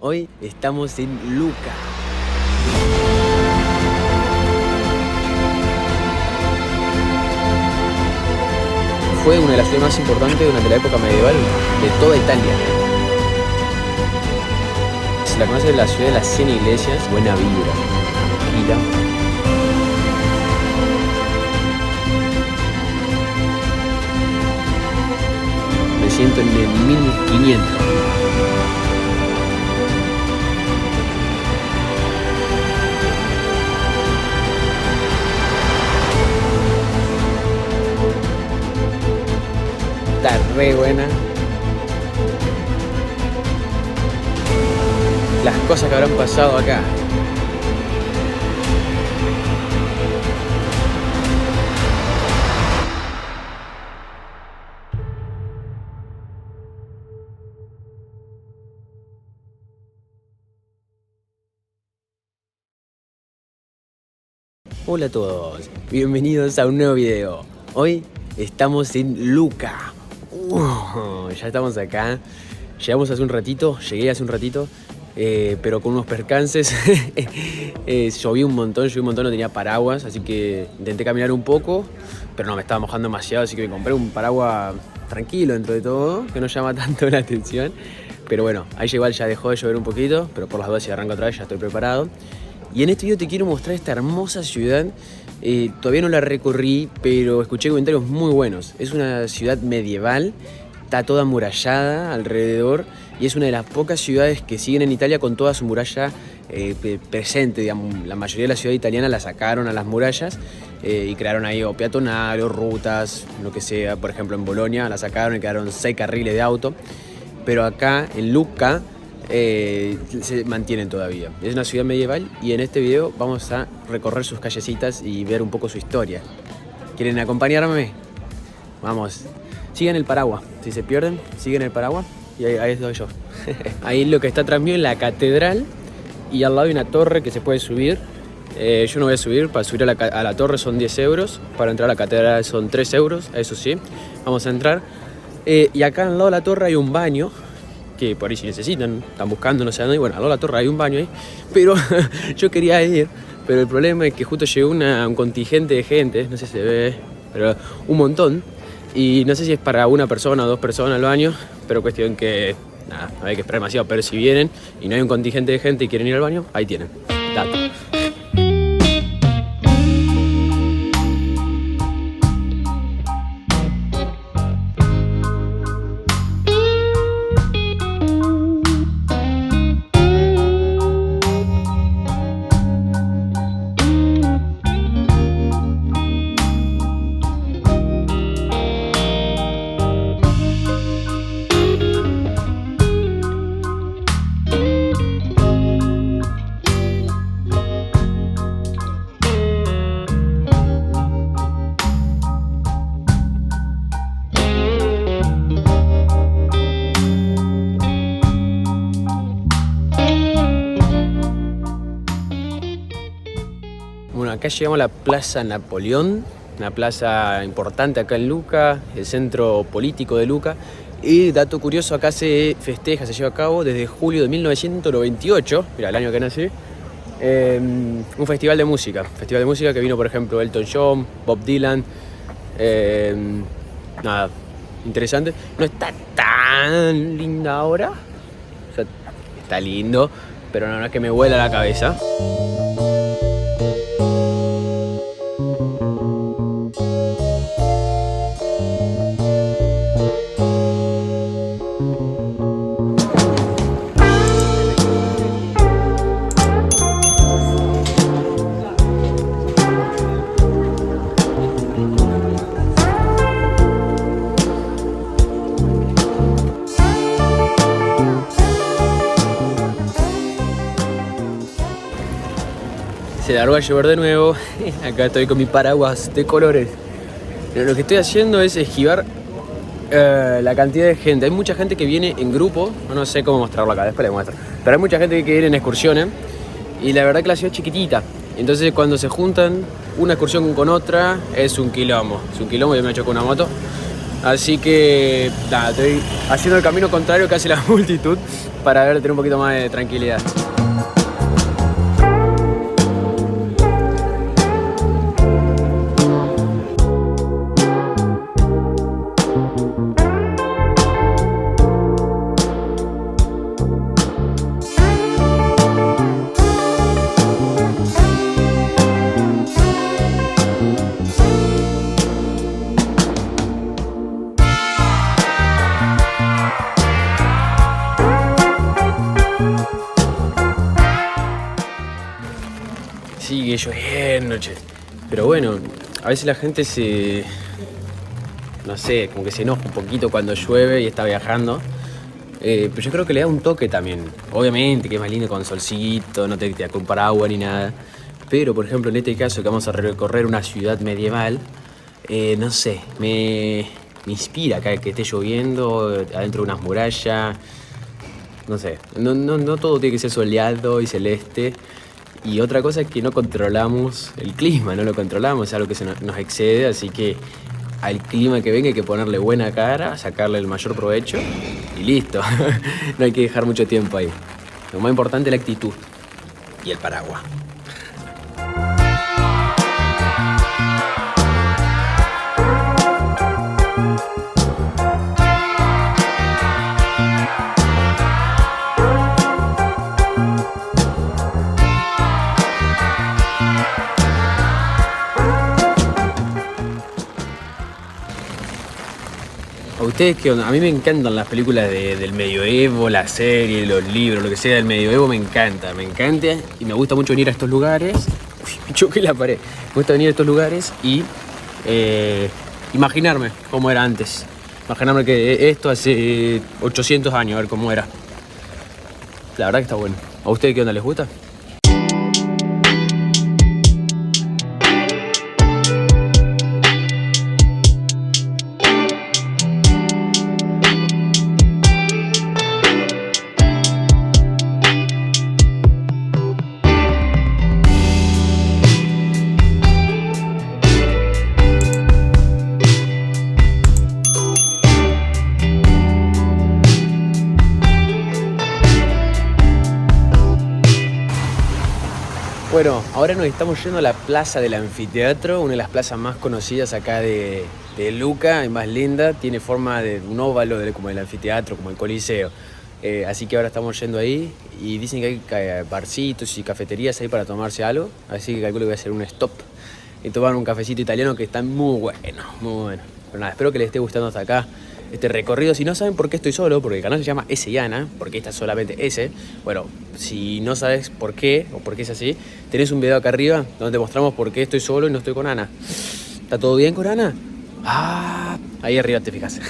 Hoy estamos en Lucca. Fue una de las ciudades más importantes durante la época medieval de toda Italia. Se la conoce la ciudad de las 100 iglesias, buena vibra, tranquila. Me siento en el 1500. Está re buena. Las cosas que habrán pasado acá. Hola a todos, bienvenidos a un nuevo video. Hoy estamos en Lucca. Ya estamos acá. Llegamos hace un ratito, llegué hace un ratito, pero con unos percances. Llovió un montón, no tenía paraguas, así que intenté caminar un poco, pero no, me estaba mojando demasiado, así que me compré un paraguas tranquilo dentro de todo, que no llama tanto la atención. Pero bueno, ahí igual ya dejó de llover un poquito, pero por las dudas si arranco otra vez ya estoy preparado. Y en este video te quiero mostrar esta hermosa ciudad. Todavía no la recorrí, pero escuché comentarios muy buenos. Es una ciudad medieval, está toda amurallada alrededor y es una de las pocas ciudades que siguen en Italia con toda su muralla presente. Digamos, la mayoría de la ciudad italiana la sacaron a las murallas y crearon ahí o peatonal o rutas, lo que sea. Por ejemplo, en Bolonia la sacaron y quedaron 6 carriles de auto. Pero acá en Lucca se mantienen todavía. Es una ciudad medieval y en este video vamos a recorrer sus callecitas y ver un poco su historia. ¿Quieren acompañarme? Vamos. Sigan el paraguas. Si se pierden, siguen el paraguas y ahí estoy yo. Ahí lo que está atrás mío es la catedral y al lado hay una torre que se puede subir. Yo no voy a subir. Para subir a la torre son 10 euros. Para entrar a la catedral son 3 euros. Eso sí, vamos a entrar. Y acá al lado de la torre hay un baño, que por ahí si necesitan, están buscando, no sé dónde, bueno, al lado de la torre hay un baño ahí, pero yo quería ir, pero el problema es que justo llegó un contingente de gente, no sé si se ve, pero un montón, y no sé si es para una persona o 2 personas el baño, pero cuestión que, nada, no hay que esperar demasiado, pero si vienen y no hay un contingente de gente y quieren ir al baño, ahí tienen, dato. Bueno, acá llegamos a la Plaza Napoleón, una plaza importante acá en Lucca, el centro político de Lucca. Y dato curioso, acá se festeja, se lleva a cabo desde julio de 1998, mira, el año que nací, un festival de música que vino, por ejemplo, Elton John, Bob Dylan. Nada, interesante. No está tan linda ahora, o sea, está lindo, pero no es que me vuela la cabeza. Se largó a llover de nuevo. Acá estoy con mi paraguas de colores. Pero lo que estoy haciendo es esquivar la cantidad de gente. Hay mucha gente que viene en grupo. No sé cómo mostrarlo acá, después les muestro. Pero hay mucha gente que viene en excursiones. Y la verdad que la ciudad es chiquitita. Entonces cuando se juntan una excursión con otra es un quilombo. Es un quilombo, yo me choco una moto. Así que nada, estoy haciendo el camino contrario que hace la multitud para ver, tener un poquito más de tranquilidad. Sigue lloviendo, che. Pero bueno, a veces la gente no sé, como que se enoja un poquito cuando llueve y está viajando. Pero yo creo que le da un toque también. Obviamente que es más lindo con solcito, no te da con paraguas ni nada. Pero, por ejemplo, en este caso que vamos a recorrer una ciudad medieval, no sé, me inspira acá que esté lloviendo adentro de unas murallas. No sé, no todo tiene que ser soleado y celeste. Y otra cosa es que no controlamos el clima, no lo controlamos, es algo que nos excede, así que al clima que venga hay que ponerle buena cara, sacarle el mayor provecho y listo. No hay que dejar mucho tiempo ahí. Lo más importante es la actitud y el paraguas. ¿A ustedes qué onda? A mí me encantan las películas del medioevo, la serie, los libros, lo que sea del medioevo, me encanta y me gusta mucho venir a estos lugares. Uy, me choqué la pared. Me gusta venir a estos lugares y imaginarme cómo era antes. Imaginarme que esto hace 800 años, a ver cómo era. La verdad que está bueno. ¿A ustedes qué onda? ¿Les gusta? Bueno, ahora nos estamos yendo a la plaza del anfiteatro, una de las plazas más conocidas acá de Luca, y más linda, tiene forma de un óvalo como el anfiteatro, como el Coliseo. Así que ahora estamos yendo ahí y dicen que hay barcitos y cafeterías ahí para tomarse algo, así que calculo que voy a hacer un stop y tomar un cafecito italiano que está muy bueno, muy bueno. Pero nada, espero que les esté gustando hasta acá este recorrido. Si no saben por qué estoy solo, porque el canal se llama Yana, porque esta es solamente S. Bueno, si no sabes por qué o por qué es así, tenés un video acá arriba donde te mostramos por qué estoy solo y no estoy con Ana. ¿Está todo bien con Ana? Ah, ahí arriba te fijas.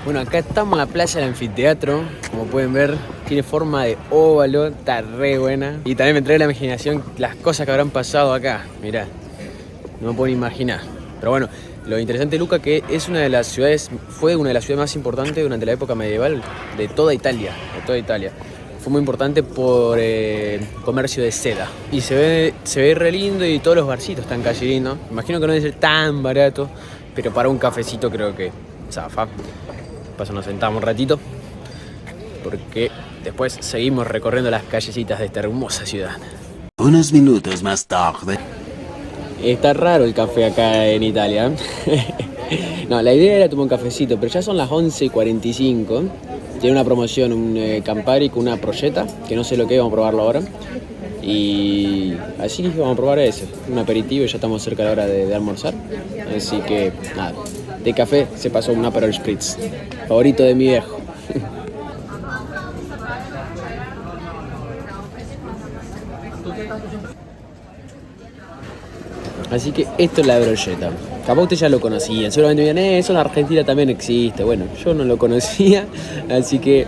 Bueno, acá estamos en la playa del anfiteatro, como pueden ver, tiene forma de óvalo, está re buena. Y también me trae la imaginación las cosas que habrán pasado acá, mirá, no me puedo ni imaginar. Pero bueno, lo interesante de Luca que es una de las ciudades, fue una de las ciudades más importantes durante la época medieval de toda Italia, Fue muy importante por comercio de seda. Y se ve re lindo y todos los barcitos están casi lindos. Imagino que no debe ser tan barato, pero para un cafecito creo que zafa. Paso, nos sentamos un ratito porque después seguimos recorriendo las callecitas de esta hermosa ciudad. Unos minutos más tarde. Está raro el café acá en Italia. No, la idea era tomar un cafecito, pero ya son las 11:45 tiene una promoción, un Campari con una proyecta, que no sé lo que es, vamos a probarlo ahora. Y así vamos a probar ese, un aperitivo y ya estamos cerca de la hora de almorzar. Así que nada, de café se pasó un Aperol Spritz, favorito de mi viejo. Así que esto es la brocheta. Capaz ustedes ya lo conocían, seguramente dirán, eso en Argentina también existe. Bueno, yo no lo conocía, así que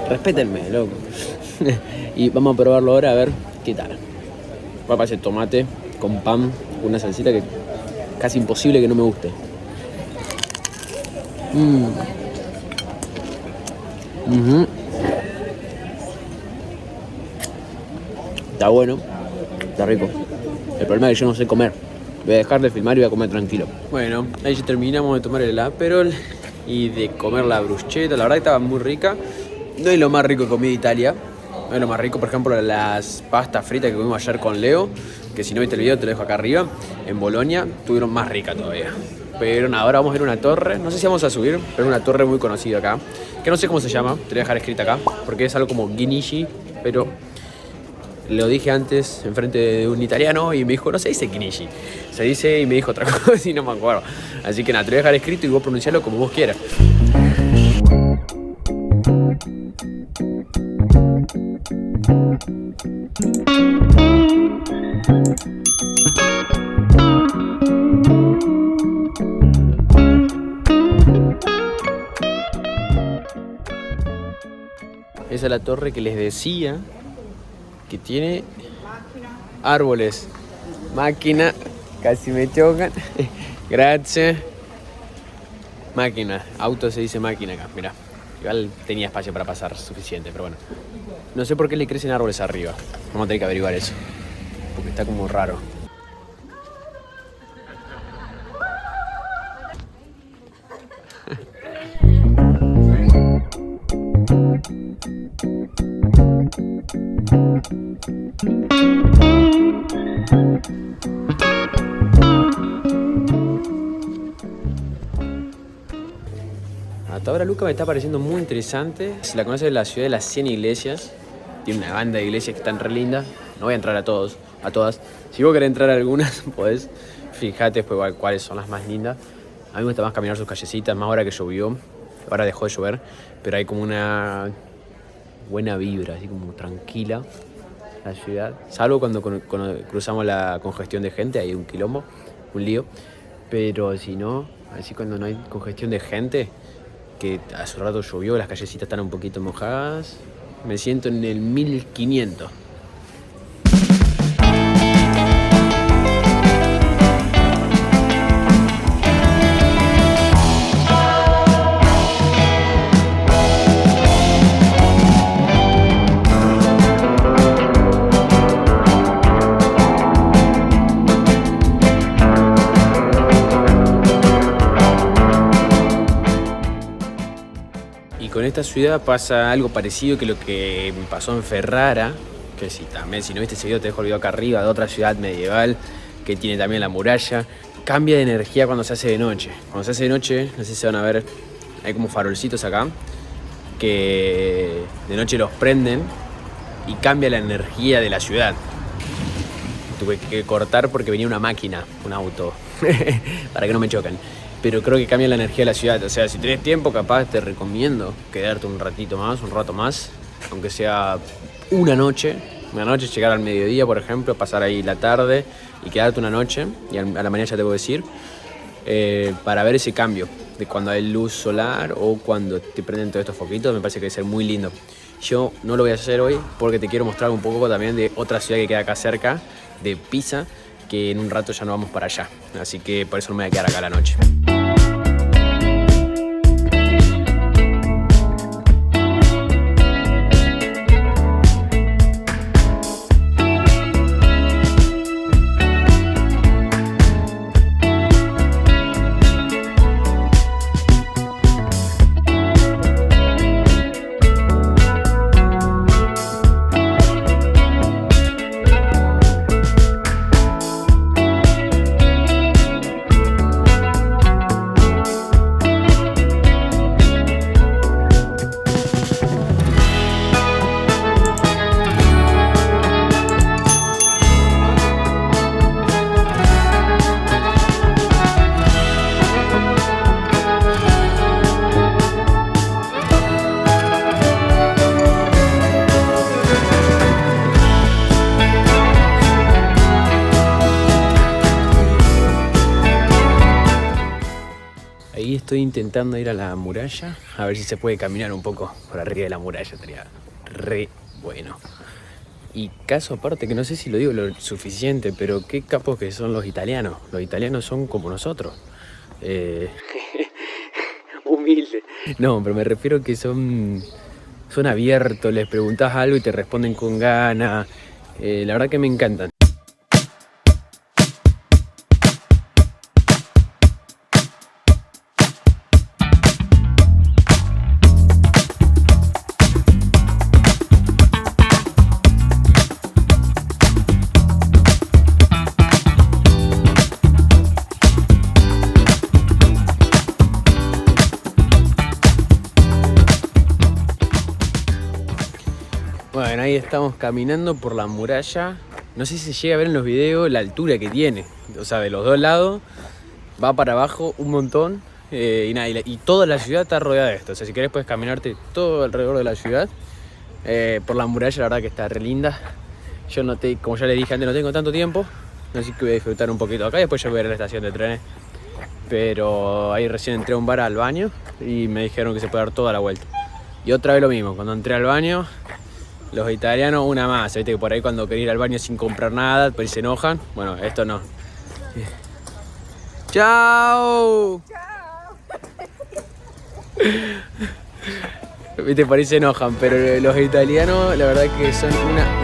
respétenme, loco. Y vamos a probarlo ahora a ver qué tal. Papas de tomate con pan, con una salsita que casi imposible que no me guste. Está bueno, está rico. El problema es que yo no sé comer. Voy a dejar de filmar y voy a comer tranquilo. Bueno, ahí ya terminamos de tomar el Aperol y de comer la bruschetta. La verdad que estaba muy rica. No es lo más rico que comí de Italia. No es lo más rico, por ejemplo, las pastas fritas que comimos ayer con Leo, que si no viste el video te lo dejo acá arriba, en Bolonia, tuvieron más rica todavía. Pero nada, ahora vamos a ver una torre, no sé si vamos a subir, pero una torre muy conocida acá, que no sé cómo se llama, te voy a dejar escrita acá, porque es algo como Ginishi, pero lo dije antes enfrente de un italiano y me dijo, no se dice Ginishi, se dice, y me dijo otra cosa y no me acuerdo. Así que nada, te voy a dejar escrito y vos pronunciarlo como vos quieras. Esa es la torre que les decía que tiene árboles. Máquina, casi me chocan. Gracias. Máquina, auto se dice máquina acá, mirá. Igual tenía espacio para pasar suficiente, pero bueno. No sé por qué le crecen árboles arriba. Vamos a tener que averiguar eso, porque está como raro. Hasta ahora Luca me está pareciendo muy interesante. Si la conoces, la ciudad de las 100 iglesias. Tiene una banda de iglesias que están re lindas. No voy a entrar a todas. Si vos querés entrar a algunas, podés. Fijate después cuáles son las más lindas. A mí me gusta más caminar sus callecitas, más ahora que llovió. Ahora dejó de llover, pero hay como una buena vibra, así como tranquila la ciudad. Salvo cuando cruzamos la congestión de gente, hay un quilombo, un lío. Pero si no, así cuando no hay congestión de gente, que hace un rato llovió, las callecitas están un poquito mojadas, me siento en el 1500. Con esta ciudad pasa algo parecido que lo que pasó en Ferrara, que si no viste ese video te dejo el video acá arriba, de otra ciudad medieval que tiene también la muralla. Cambia de energía cuando se hace de noche. Cuando se hace de noche, no sé si se van a ver, hay como farolcitos acá, que de noche los prenden y cambia la energía de la ciudad. Tuve que cortar porque venía una máquina, un auto, para que no me choquen. Pero creo que cambia la energía de la ciudad. O sea, si tenés tiempo, capaz te recomiendo quedarte un rato más, aunque sea una noche, llegar al mediodía, por ejemplo, pasar ahí la tarde y quedarte una noche, y a la mañana ya te puedo decir, para ver ese cambio de cuando hay luz solar o cuando te prenden todos estos foquitos. Me parece que debe ser muy lindo. Yo no lo voy a hacer hoy porque te quiero mostrar un poco también de otra ciudad que queda acá cerca, de Pisa, que en un rato ya no vamos para allá. Así que por eso no me voy a quedar acá a la noche. Ahí estoy intentando ir a la muralla, a ver si se puede caminar un poco por arriba de la muralla, estaría re bueno. Y caso aparte, que no sé si lo digo lo suficiente, pero qué capos que son los italianos. Los italianos son como nosotros. Humilde. No, pero me refiero que son abiertos, les preguntás algo y te responden con ganas. La verdad que me encantan. Bueno, ahí estamos caminando por la muralla. No sé si se llega a ver en los videos la altura que tiene. O sea, de los dos lados va para abajo un montón. Y nada, y toda la ciudad está rodeada de esto. O sea, si querés puedes caminarte todo alrededor de la ciudad. Por la muralla, la verdad que está re linda. Yo como ya les dije antes, no tengo tanto tiempo. Así que voy a disfrutar un poquito acá y después ya voy a ir a la estación de trenes. Pero ahí recién entré a un bar al baño y me dijeron que se puede dar toda la vuelta. Y otra vez lo mismo, cuando entré al baño, los italianos una más, viste que por ahí cuando querés ir al baño sin comprar nada, pues se enojan. Bueno, esto no. ¡Chao! Viste, por ahí se enojan, pero los italianos la verdad que son una